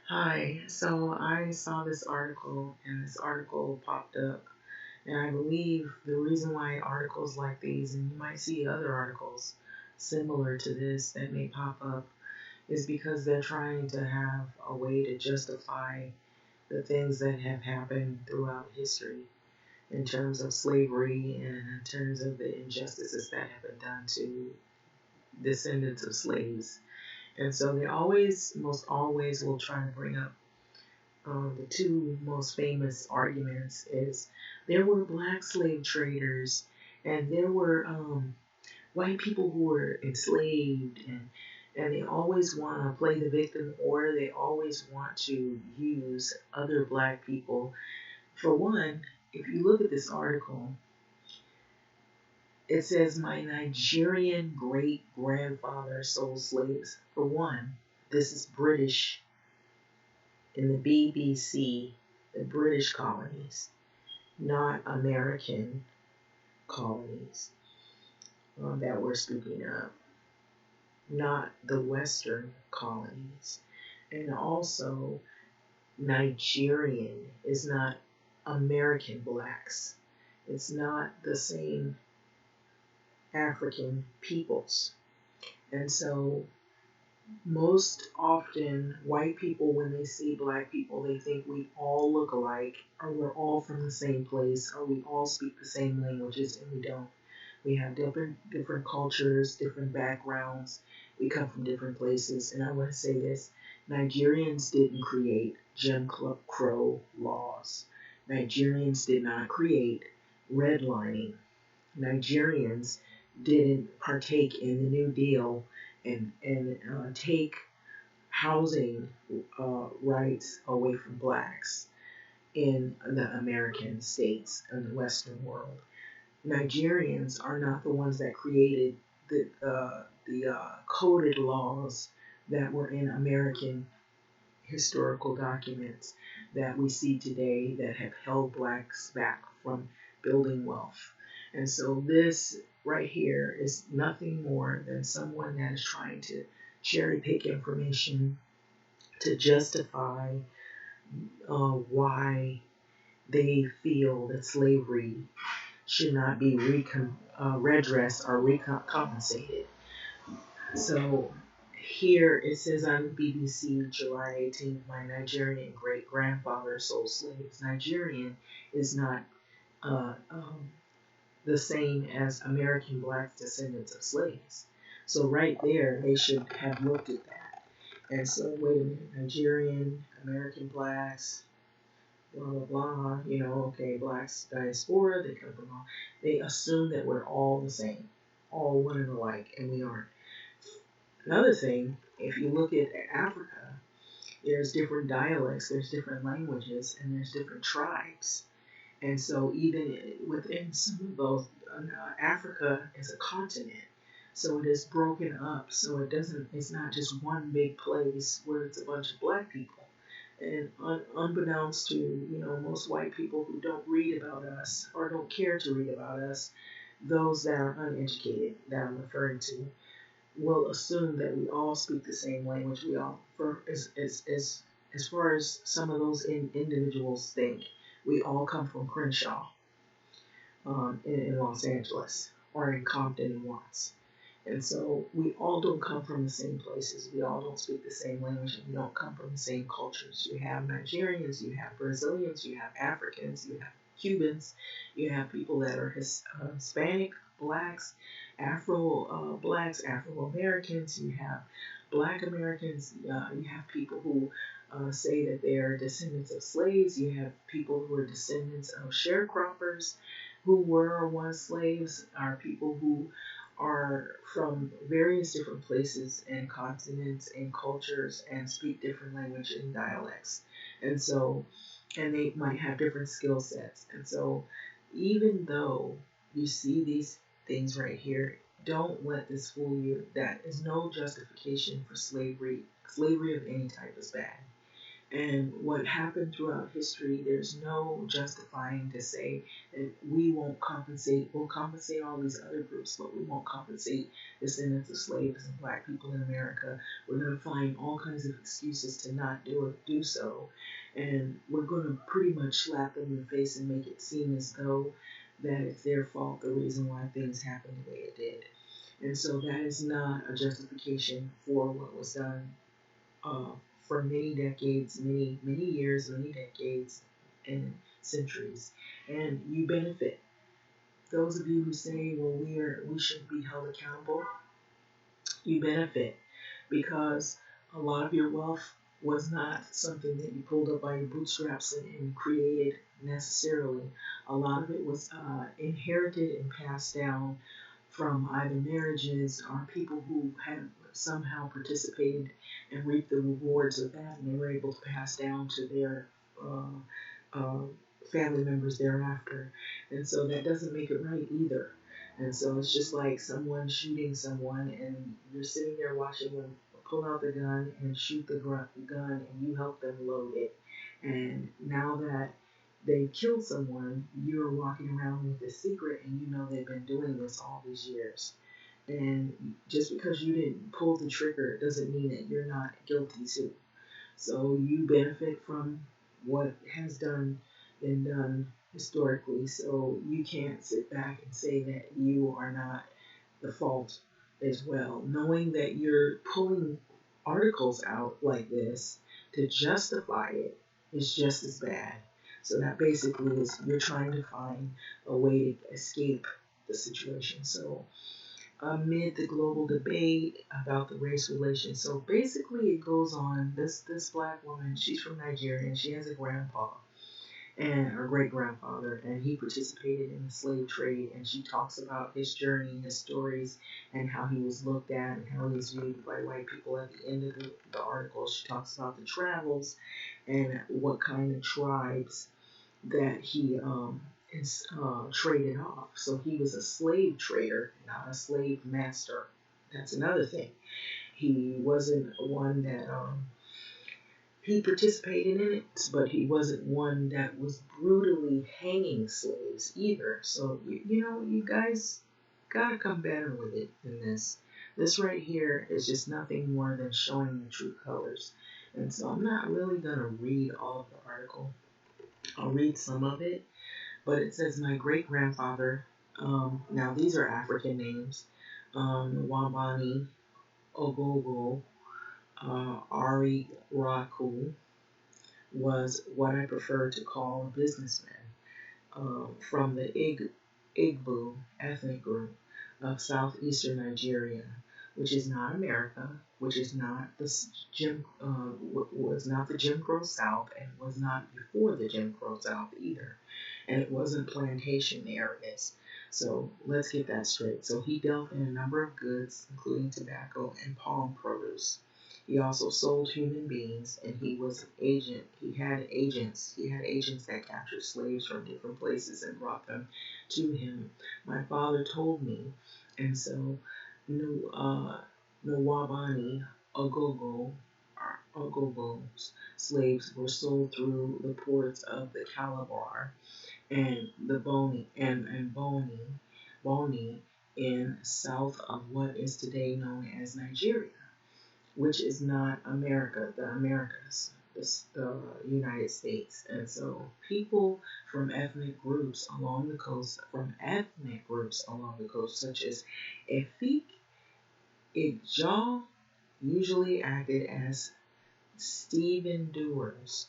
Hi, so I saw this article and this article popped up, and I believe the reason why articles like these, and you might see other articles similar to this that may pop up, is because they're trying to have a way to justify the things that have happened throughout history in terms of slavery and in terms of the injustices that have been done to descendants of slaves. And so they always, most always, will try to bring up the two most famous arguments is there were black slave traders and there were white people who were enslaved, and they always want to play the victim, or they always want to use other black people. For one, if you look at this article, it says my Nigerian great grandfather sold slaves. For one, this is British in the BBC, the British colonies, not American colonies that we're speaking of, not the Western colonies. And also, Nigerian is not American blacks, it's not the same African peoples. And so, most often, white people, when they see black people, they think we all look alike, or we're all from the same place, or we all speak the same languages, and we don't. We have different cultures, different backgrounds. We come from different places. And I want to say this: Nigerians didn't create Jim Crow laws. Nigerians did not create redlining. Nigerians didn't partake in the New Deal and take housing rights away from blacks in the American states and the Western world. Nigerians are not the ones that created the coded laws that were in American historical documents that we see today that have held blacks back from building wealth. And so this right here is nothing more than someone that is trying to cherry pick information to justify why they feel that slavery should not be redressed or recompensated. So here it says on BBC July 18th, my Nigerian great grandfather sold slaves. Nigerian is not uh, um, the same as American black descendants of slaves. So right there, they should have looked at that. And so, wait a minute, Nigerian, American blacks, blah, blah, blah, okay, blacks, diaspora, they come from all, they assume that we're all the same, all one and alike, and we aren't. Another thing, if you look at Africa, there's different dialects, there's different languages, and there's different tribes. And so even within some of those, Africa is a continent. So it is broken up. So it's not just one big place where it's a bunch of black people. And unbeknownst to, most white people who don't read about us or don't care to read about us, those that are uneducated that I'm referring to will assume that we all speak the same language. We all, as far as some of those individuals think, we all come from Crenshaw in Los Angeles or in Compton and Watts. And so we all don't come from the same places. We all don't speak the same language. And we don't come from the same cultures. You have Nigerians, you have Brazilians, you have Africans, you have Cubans, you have people that are Hispanic, blacks, Afro blacks, Afro Americans. You have Black Americans. You have people who say that they are descendants of slaves. You have people who are descendants of sharecroppers, who were or was slaves. Are people who are from various different places and continents and cultures and speak different language and dialects. And so, and they might have different skill sets. And so, even though you see these things right here, don't let this fool you. That is no justification for slavery. Slavery of any type is bad. And what happened throughout history, there's no justifying to say that we won't compensate. We'll compensate all these other groups, but we won't compensate descendants of slaves and black people in America. We're going to find all kinds of excuses to not do so. And we're going to pretty much slap them in the face and make it seem as though that it's their fault, the reason why things happened the way it did. And so that is not a justification for what was done uh, for many decades, many years, many decades, and centuries. And you benefit. Those of you who say, well, we should be held accountable, you benefit because a lot of your wealth was not something that you pulled up by your bootstraps and created necessarily. A lot of it was inherited and passed down from either marriages or people who had somehow participated and reaped the rewards of that, and they were able to pass down to their uh, family members thereafter. And so that doesn't make it right either. And so it's just like someone shooting someone, and you're sitting there watching them pull out the gun and shoot the gun, and you help them load it. And now that they've killed someone, you're walking around with this secret, and you know they've been doing this all these years. And just because you didn't pull the trigger doesn't mean that you're not guilty too. So you benefit from what has been done historically. So you can't sit back and say that you are not the fault as well. Knowing that you're pulling articles out like this to justify it is just as bad. So that basically is you're trying to find a way to escape the situation. So amid the global debate about the race relations. So basically, it goes on. This black woman, she's from Nigeria, and she has a grandpa and her great grandfather, and he participated in the slave trade. And she talks about his journey, his stories, and how he was looked at and how he was viewed by white people. At the end of the article, she talks about the travels and what kind of tribes that he traded off. So he was a slave trader, not a slave master. That's another thing. He wasn't one that he participated in it, but he wasn't one that was brutally hanging slaves either. So you know, you guys gotta come better with it than this. This right here is just nothing more than showing the true colors. And so I'm not really gonna read all of the article. I'll read some of it, but it says my great grandfather. Now these are African names. Wabani Ogogo Ari Raku was what I prefer to call a businessman from the Igbo ethnic group of southeastern Nigeria, which is not America, which is not the was not the Jim Crow South, and was not before the Jim Crow South either, and it wasn't plantation areas. So let's get that straight. So he dealt in a number of goods, including tobacco and palm produce. He also sold human beings, and he was an agent. He had agents. He had agents that captured slaves from different places and brought them to him. My father told me, and so Nwabani Ogogo's slaves were sold through the ports of the Calabar and the Boni in south of what is today known as Nigeria, which is not America, the Americas, the United States. And so people from ethnic groups along the coast, such as Efik, Igja, usually acted as stevedores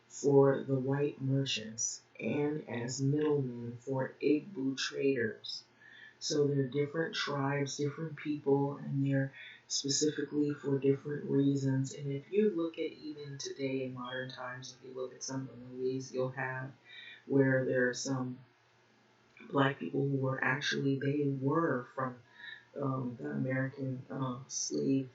for the white merchants and as middlemen for Igbo traders. So they're different tribes, different people, and they're specifically for different reasons. And if you look at even today in modern times, if you look at some of the movies, you'll have where there are some black people who were actually, they were from the American slave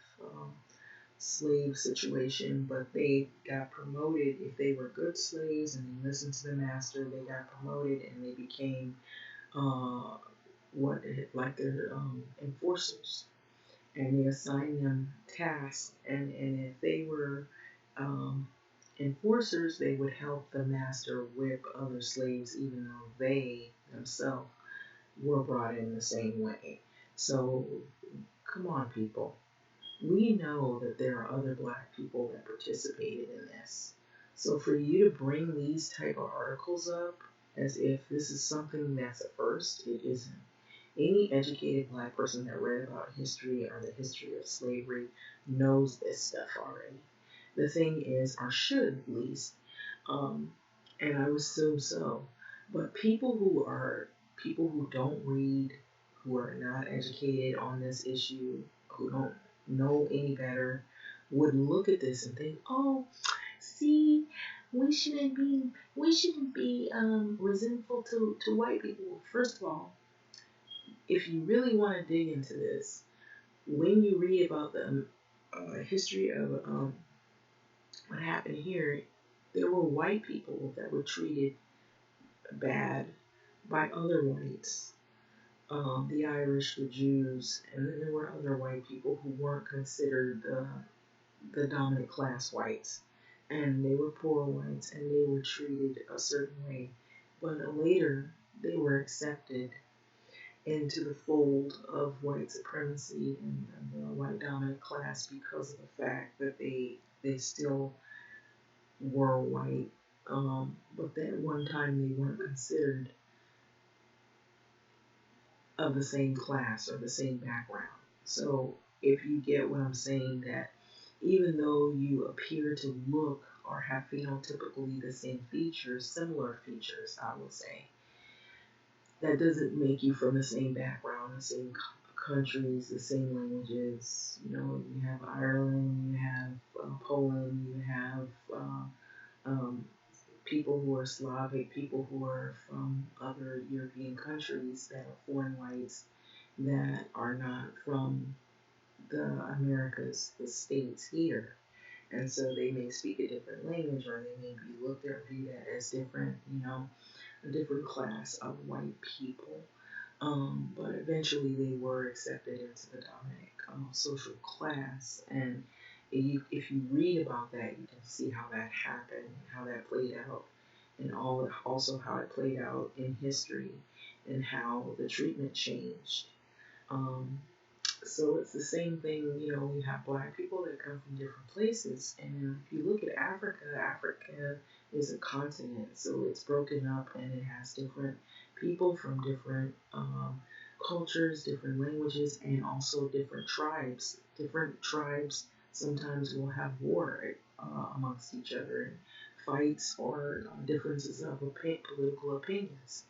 situation, but they got promoted. If they were good slaves and they listened to the master, they got promoted and they became like their enforcers, and they assigned them tasks, and if they were um, Enforcers, they would help the master whip other slaves even though they themselves were brought in the same way. So, come on, people. We know that there are other black people that participated in this. So for you to bring these type of articles up as if this is something that's a first, it isn't. Any educated black person that read about history or the history of slavery knows this stuff already. The thing is, or should at least, um, and I would assume so. But people who don't read, who are not educated on this issue, who don't know any better, would look at this and think, "Oh, see, we shouldn't be resentful to white people." First of all, if you really want to dig into this, when you read about the history of what happened here, there were white people that were treated bad by other whites, the Irish, the Jews, and then there were other white people who weren't considered the dominant class whites. And they were poor whites and they were treated a certain way. But later, they were accepted into the fold of white supremacy and the white dominant class because of the fact that they still were white. But that one time they weren't considered of the same class or the same background. So if you get what I'm saying, that even though you appear to look or have phenotypically the same features, similar features, I will say, that doesn't make you from the same background, the same countries, the same languages. You know, you have Ireland, you have Poland, you have um, people who are Slavic, people who are from other European countries that are foreign whites that are not from the Americas, the states here. And so they may speak a different language or they may be looked at or viewed at as different, a different class of white people. But eventually they were accepted into the dominant social class. And if you read about that, you can see how that happened, how that played out, and also how it played out in history and how the treatment changed. Um, so it's the same thing, we have black people that come from different places. And if you look at Africa, Africa is a continent. So it's broken up and it has different people from different cultures, different languages, and also different tribes. Different tribes sometimes will have war amongst each other and fights or differences of political opinions.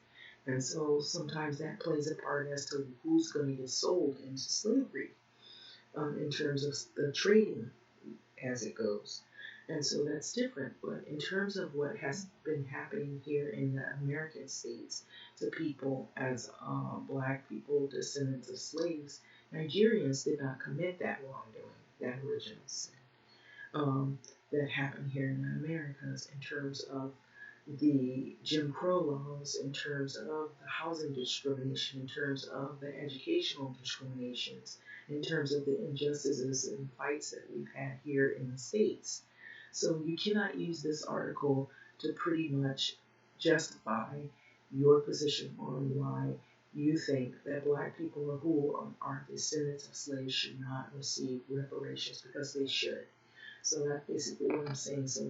And so sometimes that plays a part as to who's going to get sold into slavery in terms of the trading as it goes. And so that's different. But in terms of what has been happening here in the American states to people as black people, descendants of slaves, Nigerians did not commit that wrongdoing, that original sin that happened here in the Americas in terms of the Jim Crow laws, in terms of the housing discrimination, in terms of the educational discriminations, in terms of the injustices and fights that we've had here in the States. So you cannot use this article to pretty much justify your position on why you think that black people who are descendants of slaves should not receive reparations, because they should. So that's basically what I'm saying. So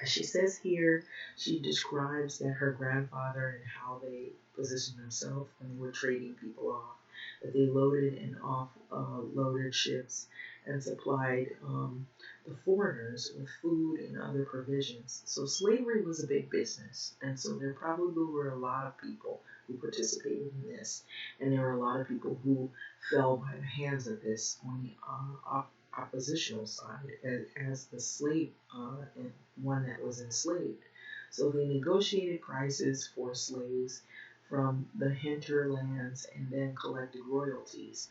she says here, she describes that her grandfather and how they positioned themselves when they were trading people off, that they loaded and loaded ships and supplied the foreigners with food and other provisions. So slavery was a big business, and so there probably were a lot of people who participated in this, and there were a lot of people who fell by the hands of this on the oppositional side as the slave and one that was enslaved. So they negotiated prices for slaves from the hinterlands and then collected royalties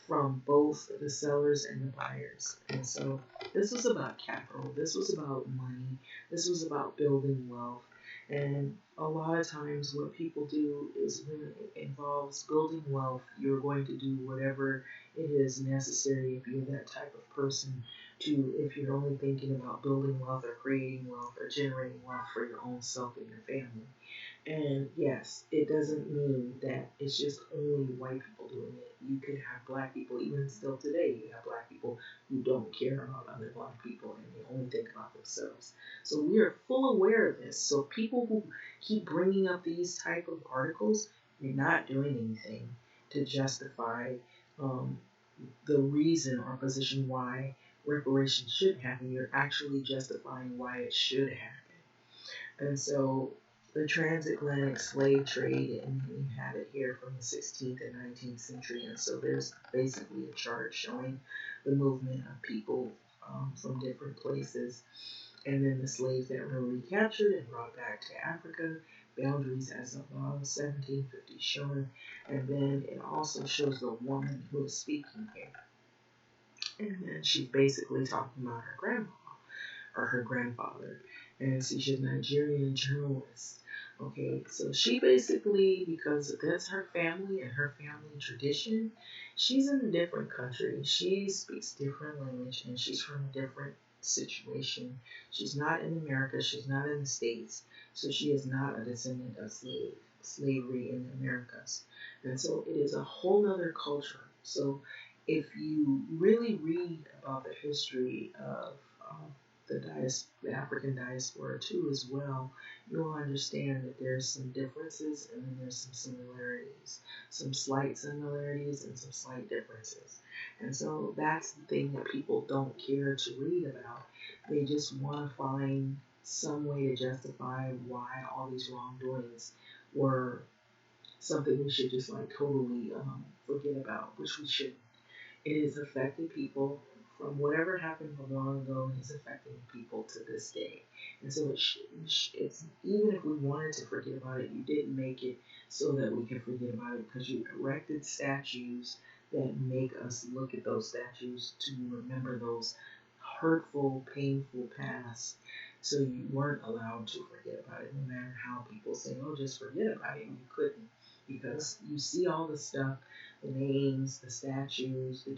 from both the sellers and the buyers. And so this was about capital, this was about money, this was about building wealth. And a lot of times what people do is when it involves building wealth, you're going to do whatever it is necessary if you're that type of person to if you're only thinking about building wealth or creating wealth or generating wealth for your own self and your family. And yes, it doesn't mean that it's just only white people doing it. You could have black people, even still today, you have black people who don't care about other black people and they only think about themselves. So we are full aware of this. So people who keep bringing up these type of articles, you're not doing anything to justify um, the reason or position why reparations should happen. You're actually justifying why it should happen. And so the transatlantic slave trade, and you have it here from the 16th and 19th century. And so there's basically a chart showing the movement of people from different places. And then the slaves that were recaptured and brought back to Africa, boundaries as of 1750 shown. And then it also shows the woman who is speaking here. And then she's basically talking about her grandma or her grandfather. And so she's a Nigerian journalist. Okay, so she basically, because that's her family and her family tradition, she's in a different country. She speaks different language and she's from a different situation. She's not in America, she's not in the States, so she is not a descendant of slavery in the Americas. And so it is a whole nother culture. So if you really read about the history of the African diaspora too as well, you'll understand that there's some differences and then there's some similarities, some slight similarities and some slight differences. And so that's the thing that people don't care to read about. They just want to find some way to justify why all these wrongdoings were something we should just like totally forget about, which we shouldn't. It has affected people from whatever happened from long ago is affecting people to this day. And so it's even if we wanted to forget about it, you didn't make it so that we can forget about it because you erected statues that make us look at those statues to remember those hurtful, painful past. So you weren't allowed to forget about it, no matter how people say, "Oh, just forget about it." You couldn't because you see all the stuff, the names, the statues, the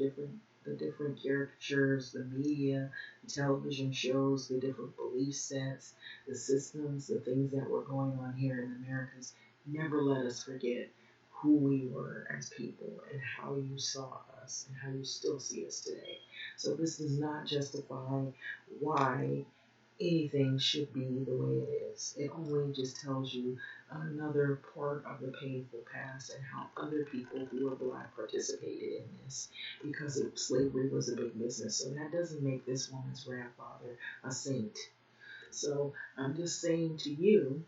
different caricatures, the media, the television shows, the different belief sets, the systems, the things that were going on here in the Americas never let us forget who we were as people and how you saw us and how you still see us today. So this does not justify why anything should be the way it is. It only just tells you another part of the painful past and how other people who were black participated in this because slavery was a big business. So that doesn't make this woman's grandfather a saint. So I'm just saying to you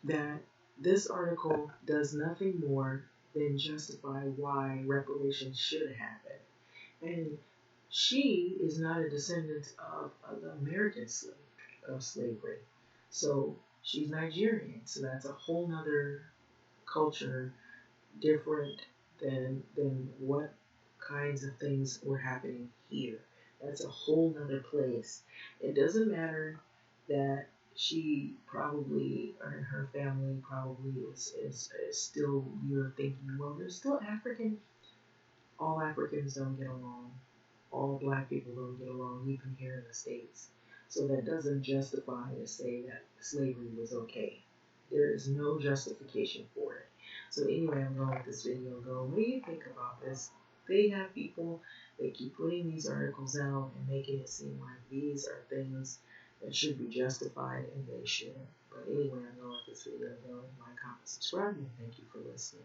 that this article does nothing more than justify why reparations should happen. And she is not a descendant of the American of slavery. So she's Nigerian. So that's a whole nother culture different than what kinds of things were happening here. That's a whole nother place. It doesn't matter that she probably or her family probably is still you're thinking, well, there's still African. All Africans don't get along. All black people don't get along, even here in the States. So that doesn't justify to say that slavery was okay. There is no justification for it. So anyway, I'm going to let this video go. What do you think about this? They have people, they keep putting these articles out and making it seem like these are things that should be justified and they shouldn't. But anyway, I'm going to let this video go. Like, comment, subscribe, and thank you for listening.